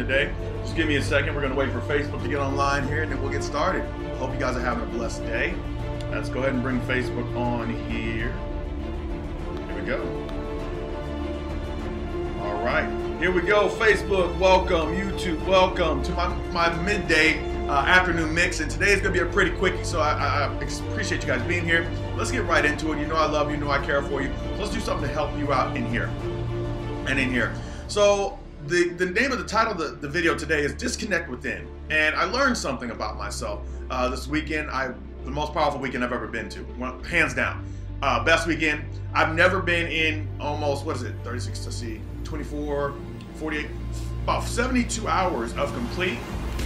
today. Just give me a second. We're going to wait for Facebook to get online here, and then we'll get started. Hope you guys are having a blessed day. Let's go ahead and bring Facebook on here. Here we go. All right. Here we go. Facebook, welcome. YouTube, welcome to my midday afternoon mix. And today is going to be a pretty quickie, so I appreciate you guys being here. Let's get right into it. You know I love you. You know I care for you. So let's do something to help you out in here and in here. So the name of the title of the video today is Disconnect Within. And I learned something about myself this weekend. The most powerful weekend I've ever been to, hands down. Best weekend. I've never been in almost, 36, let's see, 24, 48, about 72 hours of complete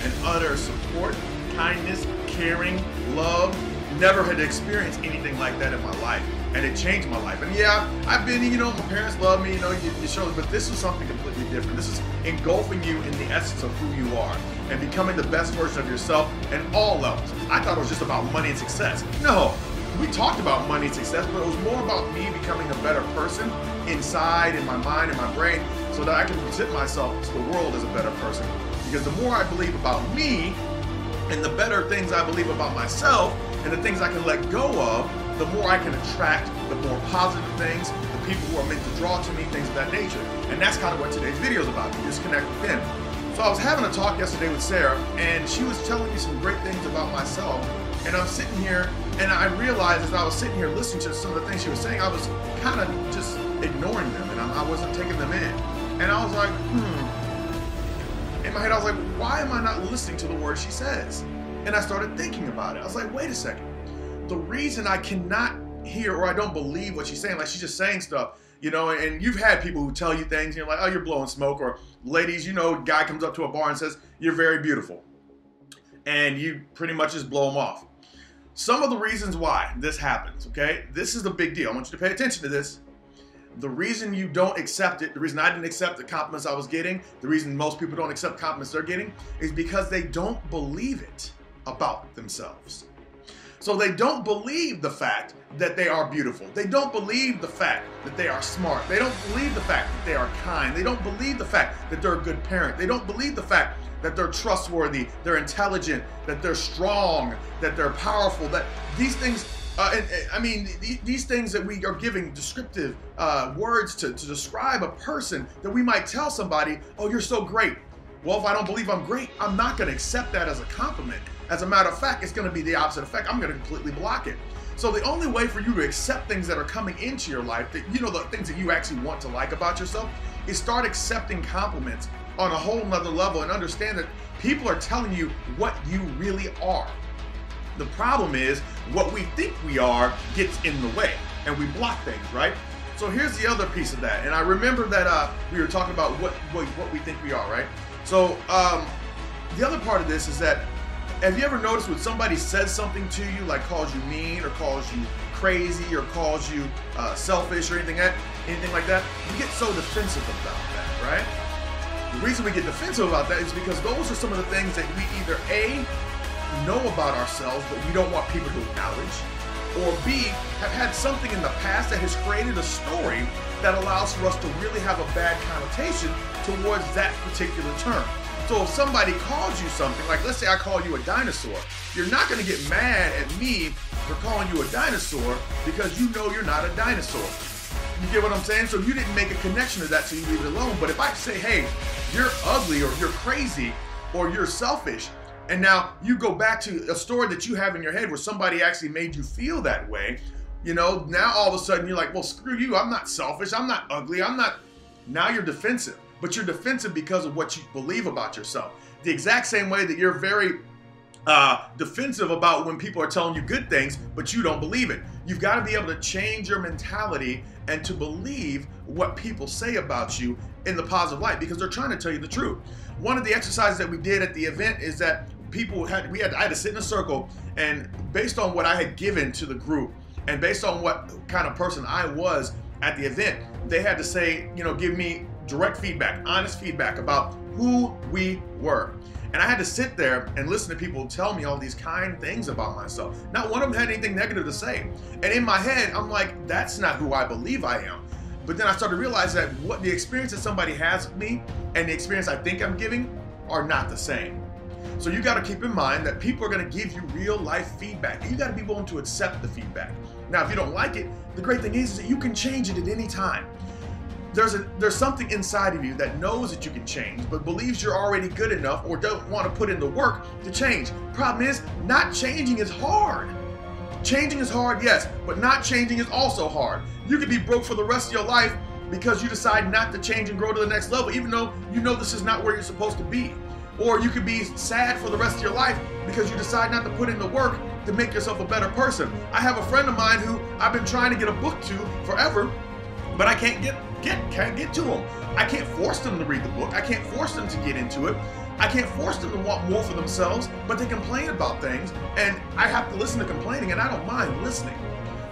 and utter support, kindness, caring, love. Never had experienced anything like that in my life, and it changed my life. And yeah, I've been, my parents love me, you show, but this is something completely different. This is engulfing you in the essence of who you are and becoming the best version of yourself at all levels. I thought it was just about money and success. No, we talked about money and success, but it was more about me becoming a better person inside, in my mind, in my brain, so that I can present myself to the world as a better person. Because the more I believe about me, and the better things I believe about myself, and the things I can let go of, the more I can attract the more positive things, the people who are meant to draw to me, things of that nature. And that's kind of what today's video is about, Disconnect Within. So I was having a talk yesterday with Sarah, and she was telling me some great things about myself. And I'm sitting here, and I realized as I was sitting here listening to some of the things she was saying, I was kind of just ignoring them, and I wasn't taking them in. And I was like, In my head, I was like, why am I not listening to the words she says? And I started thinking about it. I was like, wait a second. The reason I cannot hear, or I don't believe what she's saying, like she's just saying stuff, and you've had people who tell you things, and you're like, oh, you're blowing smoke, or ladies, guy comes up to a bar and says, you're very beautiful. And you pretty much just blow them off. Some of the reasons why this happens, okay? This is the big deal. I want you to pay attention to this. The reason you don't accept it, the reason I didn't accept the compliments I was getting, the reason most people don't accept compliments they're getting, is because they don't believe it about themselves. So they don't believe the fact that they are beautiful. They don't believe the fact that they are smart. They don't believe the fact that they are kind. They don't believe the fact that they're a good parent. They don't believe the fact that they're trustworthy, they're intelligent, that they're strong, that they're powerful, that these things, these things that we are giving descriptive words to describe a person, that we might tell somebody, oh, you're so great. Well, if I don't believe I'm great, I'm not going to accept that as a compliment. As a matter of fact, it's going to be the opposite effect. I'm going to completely block it. So the only way for you to accept things that are coming into your life, that the things that you actually want to like about yourself, is start accepting compliments on a whole nother level and understand that people are telling you what you really are. The problem is what we think we are gets in the way, and we block things, right? So here's the other piece of that. And I remember that we were talking about what we think we are, right? So the other part of this is that, have you ever noticed when somebody says something to you, like calls you mean or calls you crazy or calls you selfish or anything like that, you get so defensive about that, right? The reason we get defensive about that is because those are some of the things that we either A, know about ourselves but we don't want people to acknowledge, or B, have had something in the past that has created a story that allows for us to really have a bad connotation towards that particular term. So if somebody calls you something, like let's say I call you a dinosaur, you're not going to get mad at me for calling you a dinosaur because you know you're not a dinosaur. You get what I'm saying? So you didn't make a connection to that, so you leave it alone. But if I say, hey, you're ugly, or you're crazy, or you're selfish, and now you go back to a story that you have in your head where somebody actually made you feel that way, now all of a sudden you're like, well, screw you, I'm not selfish, I'm not ugly, now you're defensive. But you're defensive because of what you believe about yourself. The exact same way that you're very defensive about when people are telling you good things, but you don't believe it. You've got to be able to change your mentality and to believe what people say about you in the positive light, because they're trying to tell you the truth. One of the exercises that we did at the event is that I had to sit in a circle, and based on what I had given to the group and based on what kind of person I was at the event, they had to say, give me direct feedback, honest feedback about who we were. And I had to sit there and listen to people tell me all these kind things about myself. Not one of them had anything negative to say. And in my head, I'm like, that's not who I believe I am. But then I started to realize that what the experience that somebody has with me and the experience I think I'm giving are not the same. So you got to keep in mind that people are going to give you real life feedback. And you got to be willing to accept the feedback. Now, if you don't like it, the great thing is that you can change it at any time. There's something inside of you that knows that you can change, but believes you're already good enough or don't want to put in the work to change. Problem is, not changing is hard. Changing is hard, yes, but not changing is also hard. You could be broke for the rest of your life because you decide not to change and grow to the next level, even though you know this is not where you're supposed to be. Or you could be sad for the rest of your life because you decide not to put in the work to make yourself a better person. I have a friend of mine who I've been trying to get a book to forever, but I can't get to them. I can't force them to read the book. I can't force them to get into it. I can't force them to want more for themselves, but they complain about things, and I have to listen to complaining, and I don't mind listening.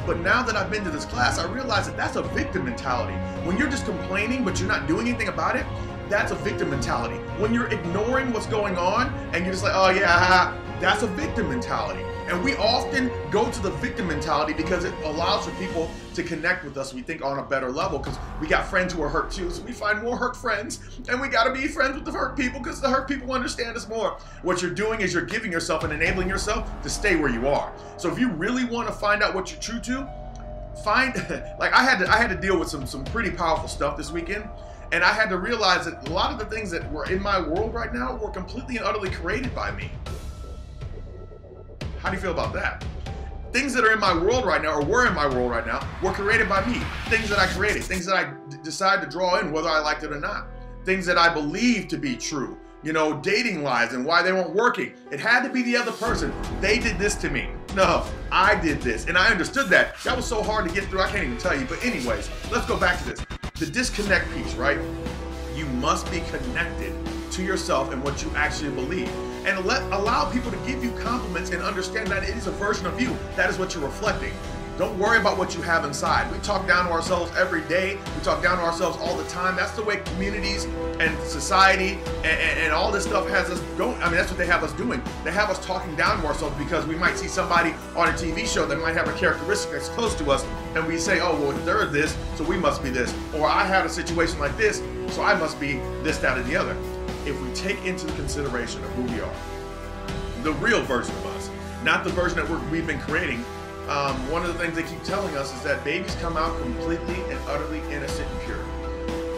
But now that I've been to this class, I realize that that's a victim mentality. When you're just complaining, but you're not doing anything about it, that's a victim mentality. When you're ignoring what's going on, and you're just like, oh yeah, that's a victim mentality. And we often go to the victim mentality because it allows for people to connect with us, we think, on a better level, because we got friends who are hurt too, so we find more hurt friends, and we got to be friends with the hurt people because the hurt people understand us more. What you're doing is you're giving yourself and enabling yourself to stay where you are. So if you really want to find out what you're true to, like I had to deal with some pretty powerful stuff this weekend, and I had to realize that a lot of the things that were in my world right now were completely and utterly created by me. How do you feel about that? Things that are in my world right now, or were in my world right now, were created by me. Things that I created, things that I decided to draw in whether I liked it or not. Things that I believed to be true. You know, dating lies and why they weren't working. It had to be the other person. They did this to me. No, I did this. And I understood that. That was so hard to get through, I can't even tell you. But anyways, let's go back to this. The disconnect piece, right? You must be connected to yourself and what you actually believe. And allow people to give you compliments and understand that it is a version of you. That is what you're reflecting. Don't worry about what you have inside. We talk down to ourselves every day. We talk down to ourselves all the time. That's the way communities and society and all this stuff has us going. I mean, that's what they have us doing. They have us talking down to ourselves because we might see somebody on a TV show that might have a characteristic that's close to us, and we say, oh, well, they're this, so we must be this. Or I had a situation like this, so I must be this, that, and the other. If we take into consideration of who we are, the real version of us, not the version that we've been creating. One of the things they keep telling us is that babies come out completely and utterly innocent and pure.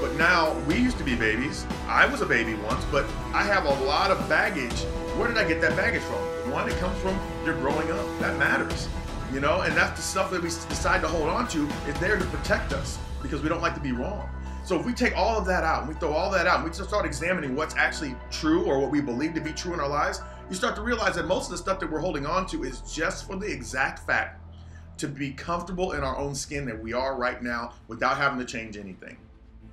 But now, we used to be babies. I was a baby once, but I have a lot of baggage. Where did I get that baggage from? One, it comes from your growing up. That matters, you know, and that's the stuff that we decide to hold on to is there to protect us because we don't like to be wrong. So if we take all of that out, and we throw all that out, and we just start examining what's actually true or what we believe to be true in our lives, you start to realize that most of the stuff that we're holding on to is just for the exact fact to be comfortable in our own skin that we are right now without having to change anything.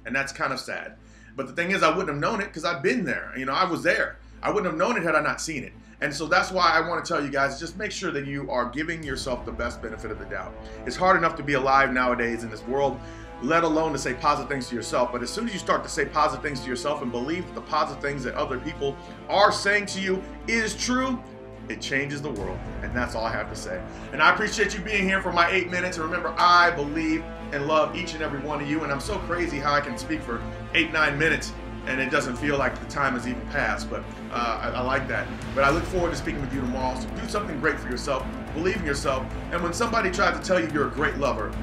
And that's kind of sad. But the thing is, I wouldn't have known it because I've been there. You know, I was there. I wouldn't have known it had I not seen it. And so that's why I want to tell you guys, just make sure that you are giving yourself the best benefit of the doubt. It's hard enough to be alive nowadays in this world, let alone to say positive things to yourself. But as soon as you start to say positive things to yourself and believe the positive things that other people are saying to you is true, it changes the world. And that's all I have to say. And I appreciate you being here for my 8 minutes. And remember, I believe and love each and every one of you. And I'm so crazy how I can speak for 8-9 minutes and it doesn't feel like the time has even passed. But I like that. But I look forward to speaking with you tomorrow. So do something great for yourself. Believe in yourself. And when somebody tries to tell you you're a great lover,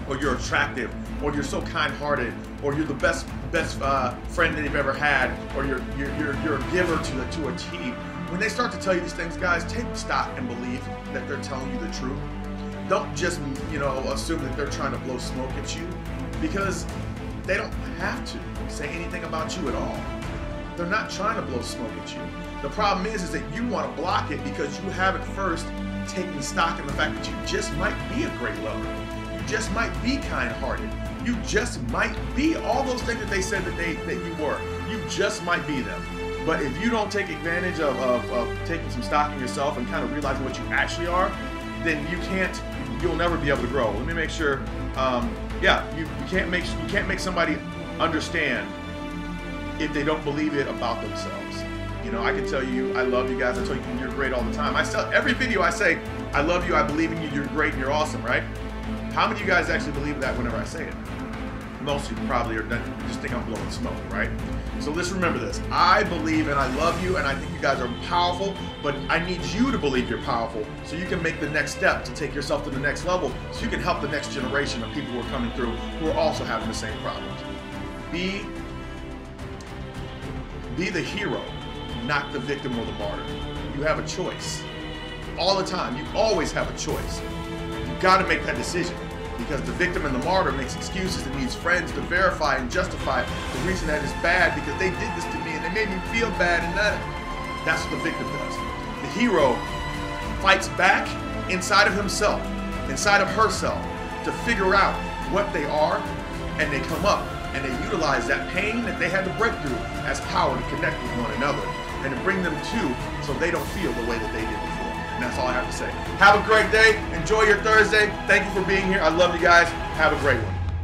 or you're attractive, or you're so kind-hearted, or you're the best friend that you've ever had, or you're a giver to a T. When they start to tell you these things, guys, take stock and believe that they're telling you the truth. Don't just, you know, assume that they're trying to blow smoke at you, because they don't have to say anything about you at all. They're not trying to blow smoke at you. The problem is that you want to block it because you haven't first taken stock in the fact that you just might be a great lover. Just might be kind-hearted. You just might be all those things that they said that you were. You just might be them. But if you don't take advantage of taking some stock in yourself and kind of realizing what you actually are, then you'll never be able to grow. Let me make sure. You can't make somebody understand if they don't believe it about themselves. You know, I can tell you, I love you guys. I tell you, you're great all the time. Every video I say, I love you, I believe in you, you're great, and you're awesome, right? How many of you guys actually believe that whenever I say it? most of you probably are done, just think I'm blowing smoke, right? So let's remember this. I believe and I love you, and I think you guys are powerful, but I need you to believe you're powerful so you can make the next step to take yourself to the next level, so you can help the next generation of people who are coming through who are also having the same problems. Be the hero, not the victim or the martyr. You have a choice. All the time. You always have a choice. You got to make that decision, because the victim and the martyr makes excuses and needs friends to verify and justify the reason that it's bad, because they did this to me and they made me feel bad, and that's what the victim does. The hero fights back inside of himself, inside of herself, to figure out what they are, and they come up and they utilize that pain that they had to break through as power to connect with one another and to bring them to, so they don't feel the way that they did before. And that's all I have to say. Have a great day. Enjoy your Thursday. Thank you for being here. I love you guys. Have a great one.